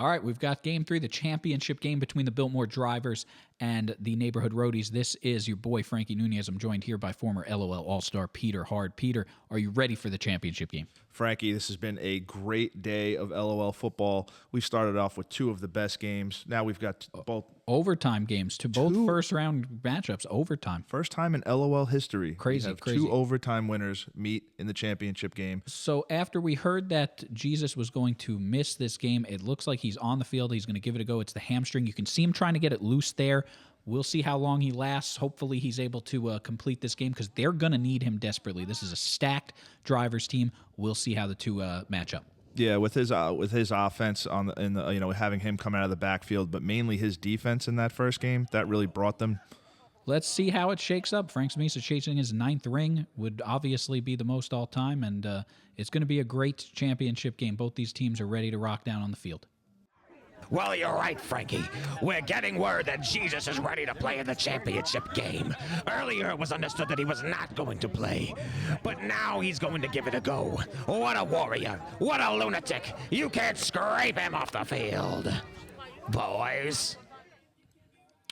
All right, we've got Game 3, the championship game between the Biltmore Drivers and the Neighborhood Roadies. This is your boy, Frankie Nunez. I'm joined here by former LOL All-Star Peter Hard. Peter, are you ready for the championship game? Frankie, this has been a great day of LOL football. We've started off with two of the best games. Now we've got both overtime games to both first-round matchups. Overtime. First time in LOL history. Crazy, we have crazy. Two overtime winners meet in the championship game. So after we heard that Jesus was going to miss this game, it looks like he's on the field. He's going to give it a go. It's the hamstring. You can see him trying to get it loose there. We'll see how long he lasts. Hopefully he's able to complete this game because they're going to need him desperately. This is a stacked Drivers team. We'll see how the two match up. Yeah, with his offense having him come out of the backfield, but mainly his defense in that first game, that really brought them. Let's see how it shakes up. Frank Samisa chasing his 9th ring would obviously be the most all time, and it's going to be a great championship game. Both these teams are ready to rock down on the field. Well, you're right, Frankie. We're getting word that Jesus is ready to play in the championship game. Earlier, it was understood that he was not going to play. But now he's going to give it a go. What a warrior. What a lunatic. You can't scrape him off the field. Boys.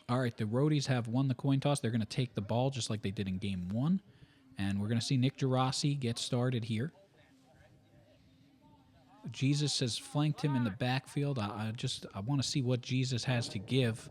All right, the Roadies have won the coin toss. They're going to take the ball just like they did in Game 1. And we're going to see Nick Gerasi get started here. Jesus has flanked him in the backfield. I want to see what Jesus has to give.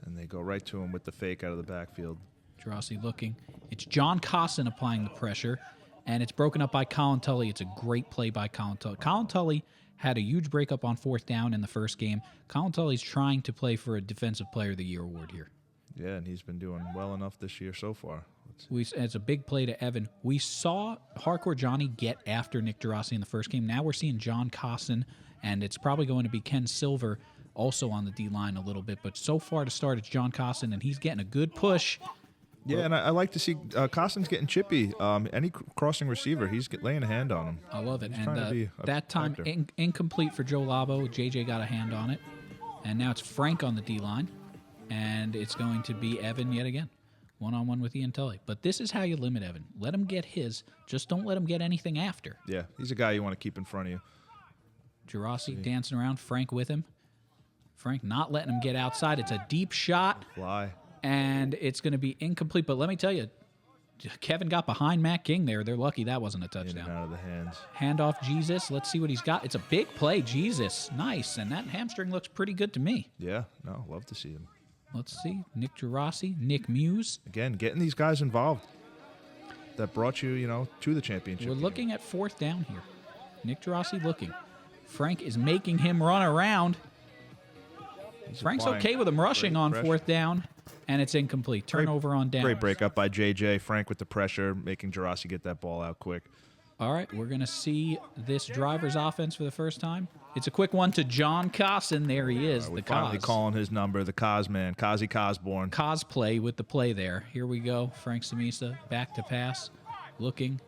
And they go right to him with the fake out of the backfield. Gerasi looking. It's John Cosson applying the pressure, and it's broken up by Colin Tully. It's a great play by Colin Tully. Colin Tully had a huge breakup on 4th down in the first game. Colin Tully's trying to play for a Defensive Player of the Year award here. Yeah, and he's been doing well enough this year so far. It's a big play to Evan. We saw Hardcore Johnny get after Nick Gerasi in the first game. Now we're seeing John Cosson, and it's probably going to be Ken Silver also on the D-line a little bit. But so far to start, it's John Cosson, and he's getting a good push. Yeah, and I like to see Cosson's getting chippy. Any crossing receiver, he's laying a hand on him. I love it. He's And that time, incomplete for Joe Labo. JJ got a hand on it. And now it's Frank on the D-line. And it's going to be Evan yet again. One-on-one with Ian Tully. But this is how you limit Evan. Let him get his. Just don't let him get anything after. Yeah, he's a guy you want to keep in front of you. Gerasi dancing around. Frank with him. Frank not letting him get outside. It's a deep shot. Fly. And it's going to be incomplete. But let me tell you, Kevin got behind Matt King there. They're lucky that wasn't a touchdown. In and out of the hands. Handoff Jesus. Let's see what he's got. It's a big play, Jesus. Nice. And that hamstring looks pretty good to me. Yeah, no, love to see him. Let's see. Nick Gerasi, Nick Muse. Again, getting these guys involved that brought you, to the championship. We're looking at 4th down here. Nick Gerasi looking. Frank is making him run around. Frank's okay with him rushing on 4th down, and it's incomplete. Turnover on down. Great breakup by JJ. Frank with the pressure, making Gerasi get that ball out quick. All right, we're going to see this Drivers offense for the first time. It's a quick one to John Cosson. There he is, We're the finally Cos. calling his number, the Cos man, Kazi Cosborn. Cosplay with the play there. Here we go. Frank Samisa back to pass. Looking.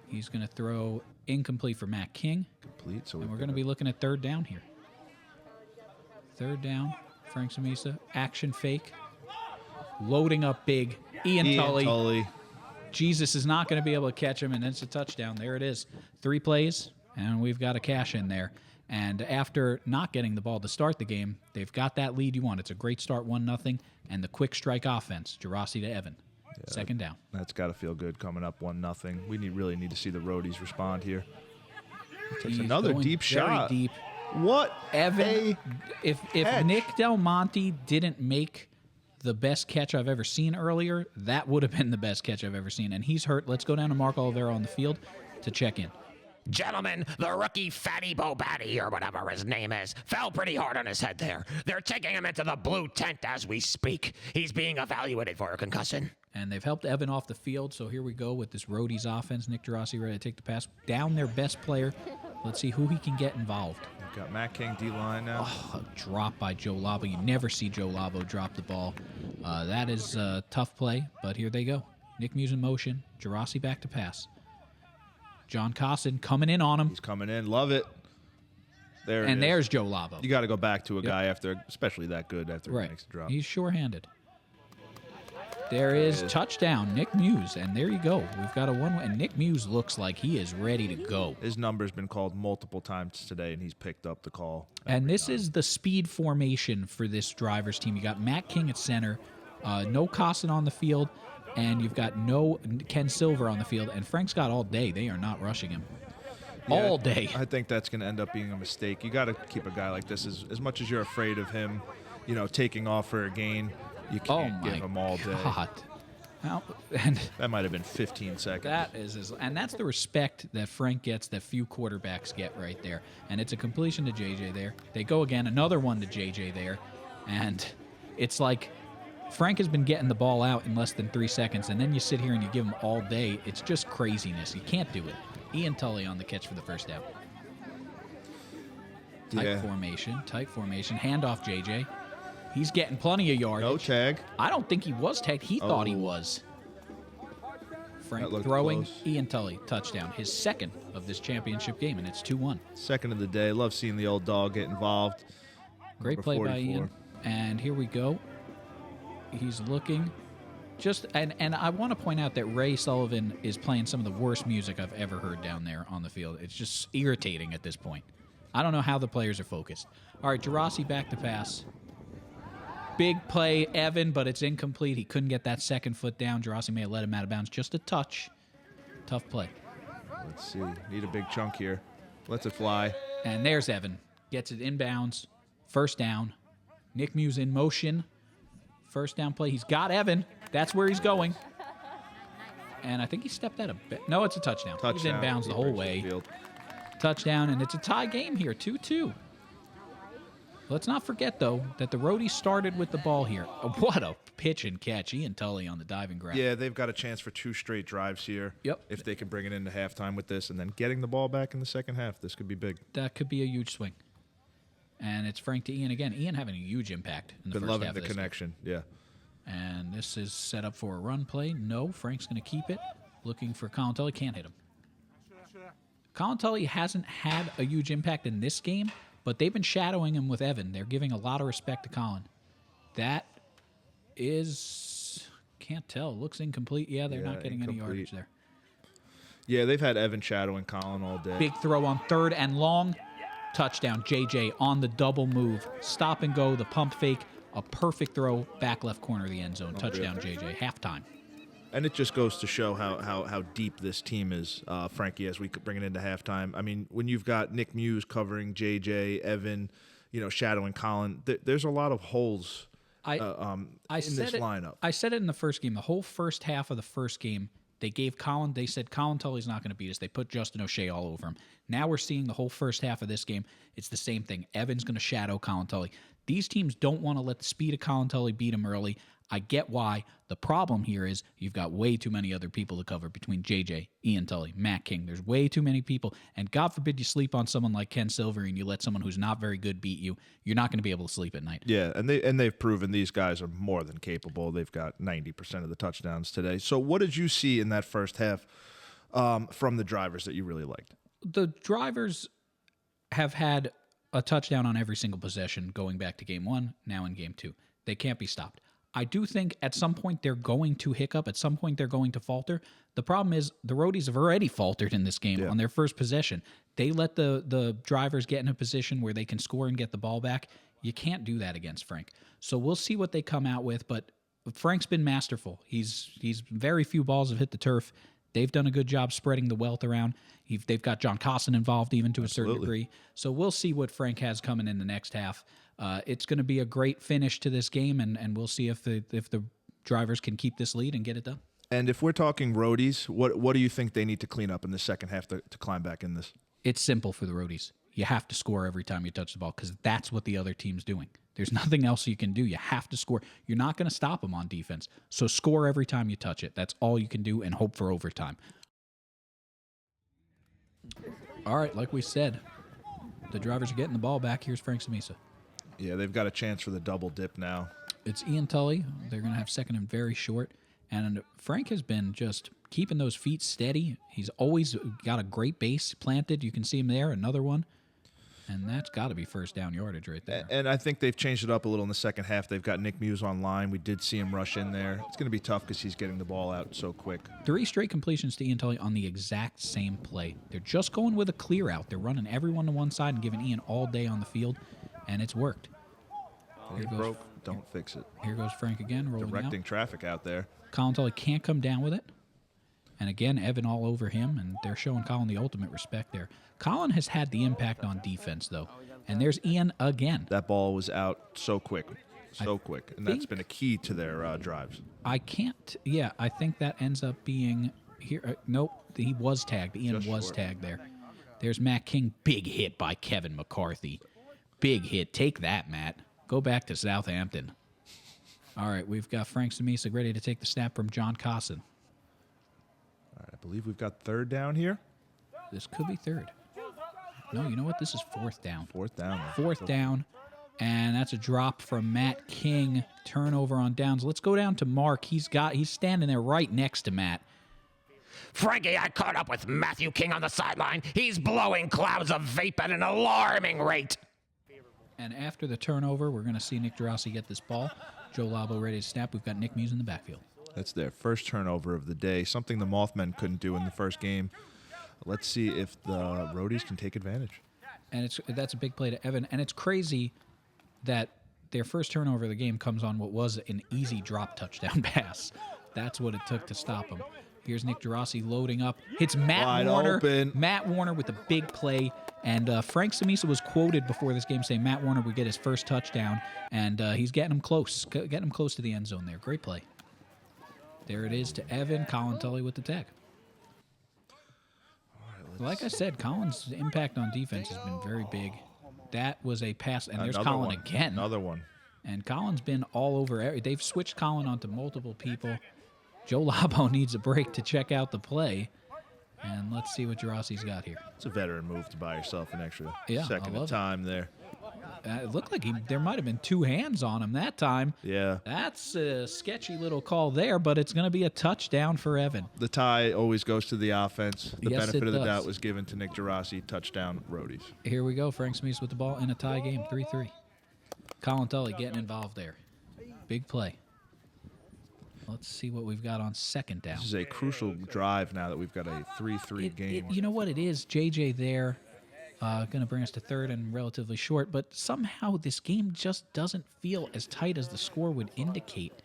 He's going to throw incomplete for Matt King. Complete. So And we're going to be looking at 3rd down here. 3rd down. Frank Samisa. Action fake. Loading up big. Ian Tully. Jesus is not going to be able to catch him, and it's a touchdown. There it is. 3 plays, and we've got a cash in there. And after not getting the ball to start the game, they've got that lead you want. It's a great start, 1-0, and the quick strike offense, Gerasi to Evan. Yeah, 2nd down. That's got to feel good coming up 1-0. We really need to see the Roadies respond here. Takes another deep shot. Deep. What? Evan, if Nick Del Monte didn't make the best catch I've ever seen earlier, that would have been the best catch I've ever seen. And he's hurt. Let's go down to Mark Olivera on the field to check in. Gentlemen, the rookie Fatty Bobatti, or whatever his name is, fell pretty hard on his head there. They're taking him into the blue tent as we speak. He's being evaluated for a concussion. And they've helped Evan off the field, so here we go with this Roadies offense. Nick Gerasi ready to take the pass. Down their best player. Let's see who he can get involved. We've got Matt King D-line now. Oh, a drop by Joe Labo. You never see Joe Labo drop the ball. That is a tough play, but here they go. Nick Muse in motion. Gerasi back to pass. John Cosson coming in on him. He's coming in. Love it. There's Joe Labo. You got to go back to a guy after, especially that good after he makes the drop. He's sure-handed. There is touchdown, Nick Muse, and there you go. We've got a one, and Nick Muse looks like he is ready to go. His number's been called multiple times today, and he's picked up the call. And this is the speed formation for this driver's team. You got Matt King at center, no Costin on the field, and you've got no Ken Silver on the field, and Frank's got all day. They are not rushing him. All day. I think that's going to end up being a mistake. You got to keep a guy like this as much as you're afraid of him, taking off for a gain. You can't give him all day. Well, and that might have been 15 seconds. And that's the respect that Frank gets that few quarterbacks get right there. And it's a completion to JJ there. They go again, another one to JJ there. And it's like Frank has been getting the ball out in less than 3 seconds, and then you sit here and you give him all day. It's just craziness. You can't do it. Ian Tully on the catch for the first down. Tight formation, handoff JJ. He's getting plenty of yards. No tag. I don't think he was tagged. He thought he was. Frank throwing, close. Ian Tully, touchdown. His second of this championship game, and it's 2-1. Second of the day. Love seeing the old dog get involved. Great play 44. By Ian. And here we go. He's looking. And I want to point out that Ray Sullivan is playing some of the worst music I've ever heard down there on the field. It's just irritating at this point. I don't know how the players are focused. All right, Gerasi back to pass. Big play, Evan, but it's incomplete. He couldn't get that second foot down. Gerasi may have let him out of bounds just a touch. Tough play. Let's see. Need a big chunk here. Lets it fly. And there's Evan. Gets it inbounds. First down. Nick Muse in motion. First down play. He's got Evan. That's where he's going. And I think he stepped out a bit. No, it's a touchdown. He's inbounds the whole way. Touchdown, and it's a tie game here, 2-2. Let's not forget, though, that the Roadies started with the ball here. What a pitch and catch. Ian Tully on the diving grab. Yeah, they've got a chance for 2 straight drives here. Yep. If they can bring it into halftime with this and then getting the ball back in the second half, this could be big. That could be a huge swing. And it's Frank to Ian again. Ian having a huge impact in the first half of this. Been loving the connection, yeah. And this is set up for a run play. No, Frank's going to keep it. Looking for Colin Tully. Can't hit him. Colin Tully hasn't had a huge impact in this game, but they've been shadowing him with Evan. They're giving a lot of respect to Colin. That is, can't tell. Looks incomplete. Yeah, they're not getting any yardage there. Yeah, they've had Evan shadowing Colin all day. Big throw on third and long. Touchdown. JJ on the double move. Stop and go. The pump fake. A perfect throw. Back left corner of the end zone. Touchdown, JJ. Halftime. And it just goes to show how deep this team is, Frankie, as we could bring it into halftime. I mean, when you've got Nick Muse covering JJ, Evan, shadowing Colin, there's a lot of holes in this lineup. I said it in the first game. The whole first half of the first game, they said Colin Tully's not going to beat us. They put Justin O'Shea all over him. Now we're seeing the whole first half of this game. It's the same thing. Evan's going to shadow Colin Tully. These teams don't want to let the speed of Colin Tully beat him early. I get why. The problem here is you've got way too many other people to cover between JJ, Ian Tully, Matt King. There's way too many people. And God forbid you sleep on someone like Ken Silver and you let someone who's not very good beat you. You're not going to be able to sleep at night. Yeah, and they've proven these guys are more than capable. They've got 90% of the touchdowns today. So what did you see in that first half from the drivers that you really liked? The drivers have had a touchdown on every single possession going back to game 1, now in game 2. They can't be stopped. I do think at some point they're going to hiccup. At some point they're going to falter. The problem is the Roadies have already faltered in this game on their first possession. They let the drivers get in a position where they can score and get the ball back. You can't do that against Frank. So we'll see what they come out with, but Frank's been masterful. He's very few balls have hit the turf. They've done a good job spreading the wealth around. They've got John Costin involved even to a certain degree. So we'll see what Frank has coming in the next half. It's going to be a great finish to this game, and we'll see if the drivers can keep this lead and get it done. And if we're talking Roadies, what do you think they need to clean up in the second half to climb back in this? It's simple for the Roadies. You have to score every time you touch the ball because that's what the other team's doing. There's nothing else you can do. You have to score. You're not going to stop them on defense. So score every time you touch it. That's all you can do and hope for overtime. All right, like we said, the drivers are getting the ball back. Here's Frank Samisa. Yeah, they've got a chance for the double dip now. It's Ian Tully. They're going to have second and very short. And Frank has been just keeping those feet steady. He's always got a great base planted. You can see him there, another one. And that's got to be first down yardage right there. And I think they've changed it up a little in the second half. They've got Nick Muse online. We did see him rush in there. It's going to be tough because he's getting the ball out so quick. 3 straight completions to Ian Tully on the exact same play. They're just going with a clear out. They're running everyone to one side and giving Ian all day on the field, and it's worked. Here broke. Don't fix it. Here goes Frank again, rolling Directing out. traffic out there. Colin Tully can't come down with it. And again, Evan all over him, and they're showing Colin the ultimate respect there. Colin has had the impact on defense, though. And there's Ian again. That ball was out so quick. So quick. And that's been a key to their drives. I think that ends up being here. Nope, he was tagged. Ian was tagged there. There's Matt King. Big hit by Kevin McCarthy. Big hit. Take that, Matt. Go back to Southampton. All right, we've got Frank Samisic ready to take the snap from John Cosson. All right, I believe we've got third down here. This could be third. No, you know what? This is fourth down. Fourth down. Fourth down, and that's a drop from Matt King. Turnover on downs. Let's go down to Mark. He's standing there right next to Matt. Frankie, I caught up with Matthew King on the sideline. He's blowing clouds of vape at an alarming rate. And after the turnover, we're going to see Nick Gerasi get this ball. Joe Labo ready to snap. We've got Nick Muse in the backfield. That's their first turnover of the day, something the Mothmen couldn't do in the first game. Let's see if the Roadies can take advantage. And that's a big play to Evan. And it's crazy that their first turnover of the game comes on what was an easy drop touchdown pass. That's what it took to stop him. Here's Nick Gerasi loading up. Hits Matt Wide Warner. open. Matt Warner with a big play. And Frank Samisa was quoted before this game saying Matt Warner would get his first touchdown. And he's getting him close. Getting him close to the end zone there. Great play. There it is to Evan. Colin Tully with the tag. Like I said, Colin's impact on defense has been very big. That was a pass. And there's Colin again. Another one. And Colin's been all over. They've switched Colin onto multiple people. Joe Labo needs a break to check out the play. And let's see what Gerasi's got here. It's a veteran move to buy yourself an extra Yeah, second of time there. It looked like there might have been 2 hands on him that time. Yeah. That's a sketchy little call there, but it's going to be a touchdown for Evan. The tie always goes to the offense. The Yes, benefit it of the does. doubt was given to Nick Gerasi. Touchdown, Roadies. Here we go. Frank Smith with the ball in a tie game, 3-3. Colin Tully getting involved there. Big play. Let's see what we've got on second down. This is a crucial drive now that we've got a 3-3 game. You know what it is? JJ there, going to bring us to third and relatively short, but somehow this game just doesn't feel as tight as the score would indicate.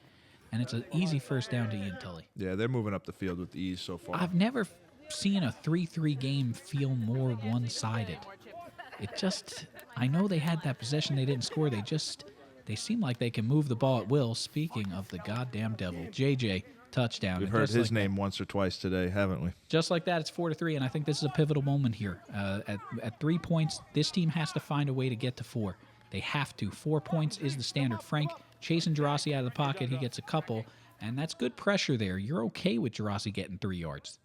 And it's an easy first down to Ian Tully. Yeah, they're moving up the field with ease so far. I've never seen a 3-3 game feel more one-sided. It just, I know they had that possession, they didn't score, they seem like they can move the ball at will. Speaking of the goddamn devil, JJ, touchdown. We've heard his name once or twice today, haven't we? Just like that, it's 4-3, and I think this is a pivotal moment here. At 3 points, this team has to find a way to get to 4. They have to. 4 points is the standard. Frank chasing Gerasi out of the pocket. He gets a couple, and that's good pressure there. You're okay with Gerasi getting 3 yards.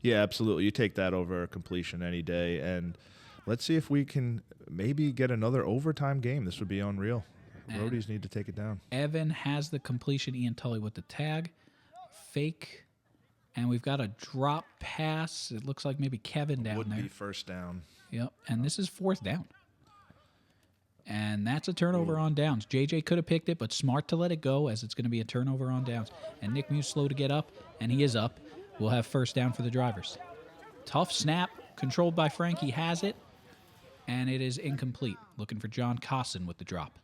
Yeah, absolutely. You take that over a completion any day, and let's see if we can maybe get another overtime game. This would be unreal. Roadies need to take it down. Evan has the completion. Ian Tully with the tag. Fake. And we've got a drop pass. It looks like maybe Kevin down Would there. be first down. Yep. And this is 4th down. And that's a turnover on downs. JJ could have picked it, but smart to let it go as it's going to be a turnover on downs. And Nick Muse slow to get up, and he is up. We'll have first down for the drivers. Tough snap. Controlled by Frank. He has it. And it is incomplete. Looking for John Cosson with the drop.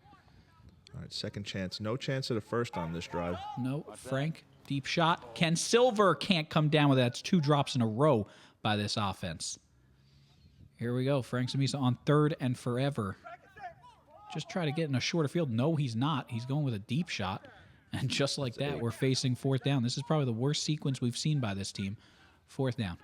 All right, second chance. No chance at a first on this drive. No, Frank, deep shot. Ken Silver can't come down with that. It's 2 drops in a row by this offense. Here we go. Frank Samisa on 3rd and forever. Just try to get in a shorter field. No, he's not. He's going with a deep shot. And just like that, we're facing 4th down. This is probably the worst sequence we've seen by this team. 4th down.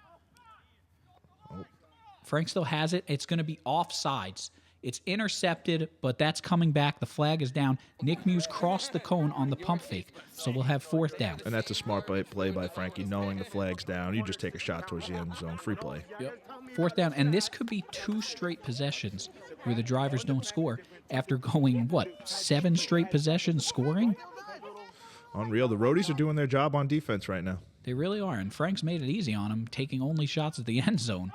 Frank still has it. It's going to be offsides. It's intercepted, but that's coming back. The flag is down. Nick Muse crossed the cone on the pump fake, so we'll have 4th down. And that's a smart play by Frankie, knowing the flag's down. You just take a shot towards the end zone. Free play. Yep. 4th down, and this could be 2 straight possessions where the drivers don't score after going, 7 straight possessions scoring? Unreal. The Roadies are doing their job on defense right now. They really are, and Frank's made it easy on them, taking only shots at the end zone.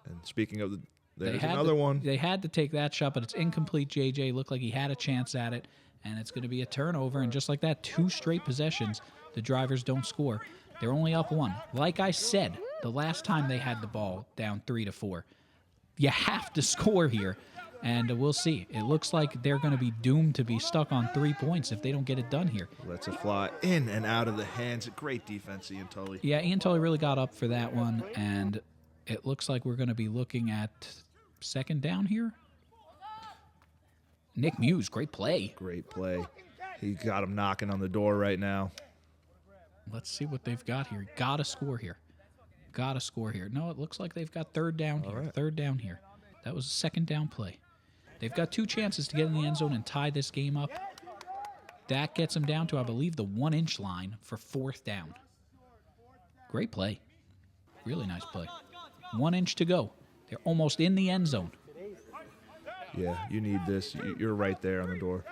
And speaking of There's another one. They had to take that shot, but it's incomplete. JJ looked like he had a chance at it, and it's going to be a turnover. And just like that, 2 straight possessions, the drivers don't score. They're only up 1. Like I said, the last time they had the ball down 3-4, you have to score here, and we'll see. It looks like they're going to be doomed to be stuck on 3 points if they don't get it done here. Lets it fly in and out of the hands. Great defense, Ian Tully. Yeah, Ian Tully really got up for that one, and it looks like we're going to be looking at 2nd down here. Nick Muse, great play. Great play. He got him knocking on the door right now. Let's see what they've got here. Got to score here. Got to score here. No, it looks like they've got 3rd down here. Right. 3rd down here. That was a 2nd down play. They've got 2 chances to get in the end zone and tie this game up. That gets them down to, I believe, the 1-inch line for 4th down. Great play. Really nice play. 1 inch to go. They're almost in the end zone. Yeah, you need this. You're right there on the door.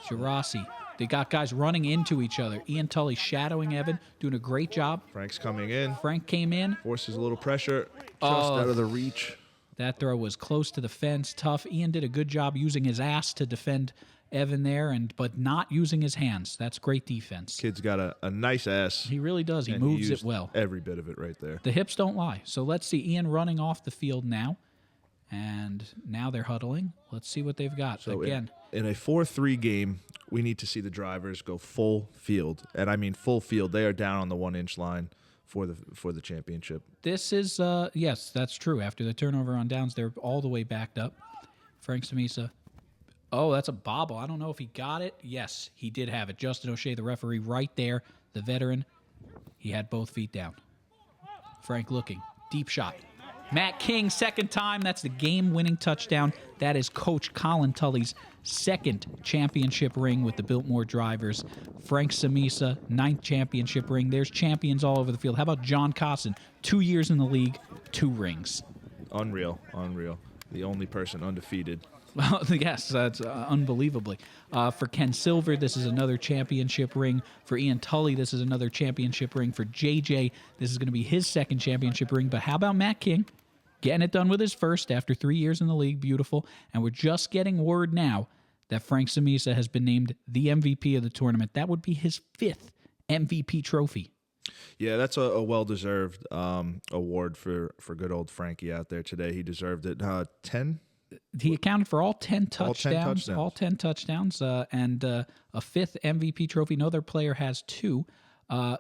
Girassi. They got guys running into each other. Ian Tully shadowing Evan, doing a great job. Frank's coming in. Frank came in. Forces a little pressure. Just out of the reach. That throw was close to the fence. Tough. Ian did a good job using his ass to defend Evan there, but not using his hands. That's great defense. Kid's got a nice ass. He really does. He moves it well. Every bit of it right there. The hips don't lie. So let's see Ian running off the field now. And now they're huddling. Let's see what they've got. So again, in a 4-3 game, we need to see the drivers go full field. And I mean full field. They are down on the 1-inch line for the championship. This is, yes, that's true. After the turnover on downs, they're all the way backed up. Frank Samisa. Oh, that's a bobble. I don't know if he got it. Yes, he did have it. Justin O'Shea, the referee, right there, the veteran. He had both feet down. Frank looking. Deep shot. Matt King, 2nd time. That's the game-winning touchdown. That is Coach Colin Tully's 2nd championship ring with the Biltmore Drivers. Frank Samisa, 9th championship ring. There's champions all over the field. How about John Cosson? 2 years in the league, 2 rings. Unreal. The only person undefeated. Well, yes, that's unbelievably. For Ken Silver, this is another championship ring. For Ian Tully, this is another championship ring. For JJ, this is going to be his 2nd championship ring. But how about Matt King? Getting it done with his 1st after 3 years in the league. Beautiful. And we're just getting word now that Frank Samisa has been named the MVP of the tournament. That would be his 5th MVP trophy. Yeah, that's a well-deserved award for good old Frankie out there today. He deserved it. 10? He accounted for all 10 touchdowns. All 10 touchdowns, and a 5th MVP trophy. No other player has 2.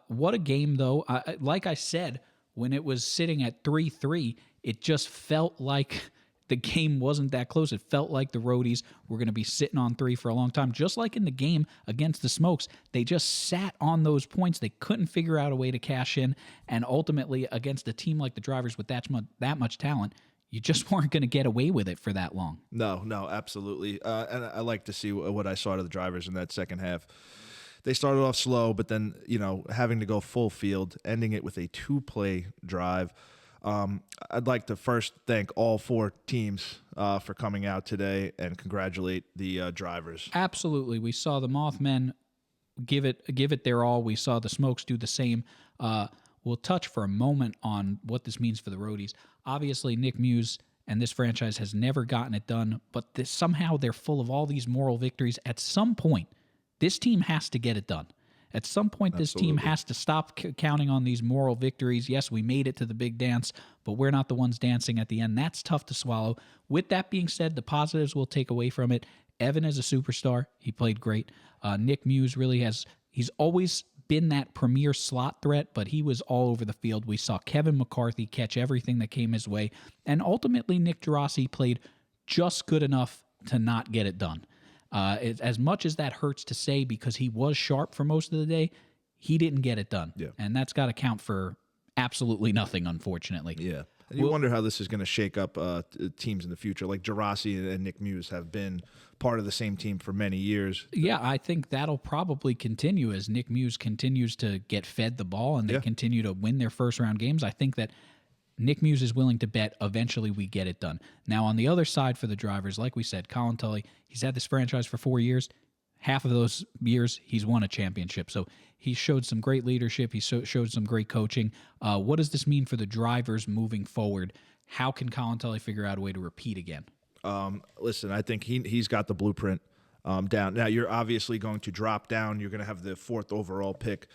What a game, though. Like I said, when it was sitting at 3-3, it just felt like the game wasn't that close. It felt like the Roadies were going to be sitting on 3 for a long time. Just like in the game against the Smokes, they just sat on those points. They couldn't figure out a way to cash in, and ultimately, against a team like the Drivers with that much talent, you just weren't going to get away with it for that long. No, absolutely. And I like to see what I saw out of the Drivers in that second half. They started off slow, but then, having to go full field, ending it with a 2-play drive. I'd like to first thank all 4 teams for coming out today and congratulate the Drivers. Absolutely. We saw the Mothmen give it their all. We saw the Smokes do the same. We'll touch for a moment on what this means for the Roadies. Obviously, Nick Muse and this franchise has never gotten it done, but somehow they're full of all these moral victories. At some point, this team has to get it done. At some point, this team has to stop counting on these moral victories. Yes, we made it to the big dance, but we're not the ones dancing at the end. That's tough to swallow. With that being said, the positives we'll take away from it. Evan is a superstar. He played great. Nick Muse really he's always been that premier slot threat, but he was all over the field. We saw Kevin McCarthy catch everything that came his way, and ultimately Nick Girassi played just good enough to not get it done. As much as that hurts to say, because he was sharp for most of the day, he didn't get it done. Yeah. And that's got to count for absolutely nothing, unfortunately. Yeah. And you wonder how this is going to shake up teams in the future. Like Girassi and Nick Muse have been part of the same team for many years. Yeah, I think that'll probably continue as Nick Muse continues to get fed the ball and they continue to win their first-round games. I think that Nick Muse is willing to bet eventually we get it done. Now, on the other side for the Drivers, like we said, Colin Tully, he's had this franchise for 4 years. Half of those years, he's won a championship. So he showed some great leadership. He showed some great coaching. What does this mean for the Drivers moving forward? How can Colin Tully figure out a way to repeat again? Listen, I think he's got the blueprint down. Now, you're obviously going to drop down. You're going to have the 4th overall pick.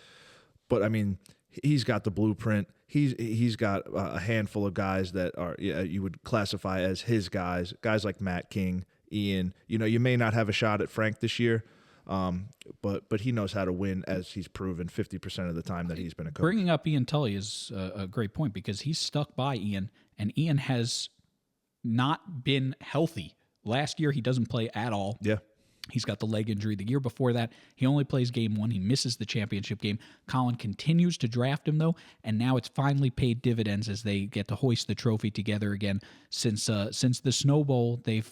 But, I mean, he's got the blueprint. He's got a handful of guys that are you would classify as his guys like Matt King, Ian. You may not have a shot at Frank this year, but he knows how to win, as he's proven 50% of the time that he's been a coach. Bringing up Ian Tully is a great point because he's stuck by Ian, and Ian has not been healthy. Last year, he doesn't play at all. Yeah. He's got the leg injury. The year before that, he only plays game 1. He misses the championship game. Colin continues to draft him, though, and now it's finally paid dividends as they get to hoist the trophy together again. Since the Snow Bowl, they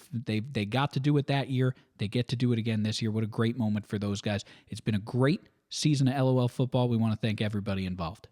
got to do it that year. They get to do it again this year. What a great moment for those guys. It's been a great season of LOL football. We want to thank everybody involved.